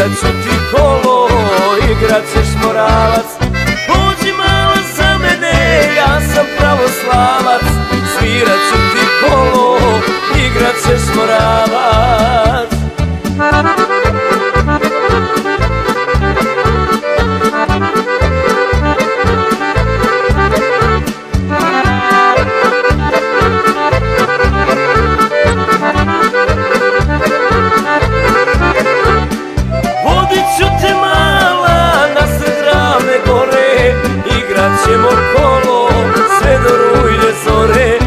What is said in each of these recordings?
Svirat ću ti kolo, igrat ćeš moralac. Pođi malo za mene, ja sam pravoslavac. Svirat ću ti kolo, igrat ćeš moralac. Vodit ću te mala nasred ravne gore, igrat ćemo kolo sve do rujne zore.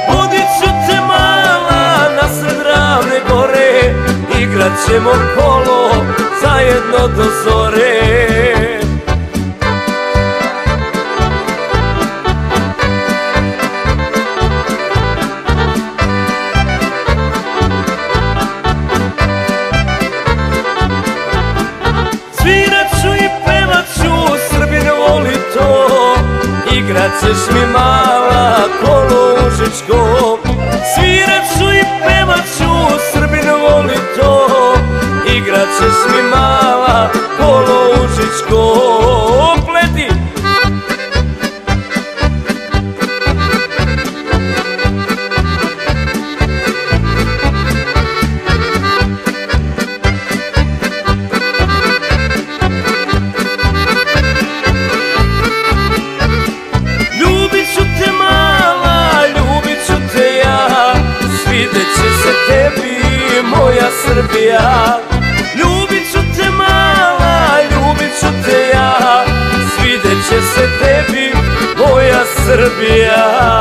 Vodit ću te mala nasred ravne gore, igrat ćemo kolo zajedno do zore. Svirat ću i pevat ću, Srbin voli to, igrat ćeš mi mala kolo Užičko. Svirat ću i pevat ću, Srbin voli to, igrat ćeš mi mala kolo Užičko. Pleti! Ljubit ću te mala, ljubit ću te ja, svidjet će se tebi moja Srbija. Ljubit ću te mala, ljubit ću te ja, svidjet će se tebi moja Srbija.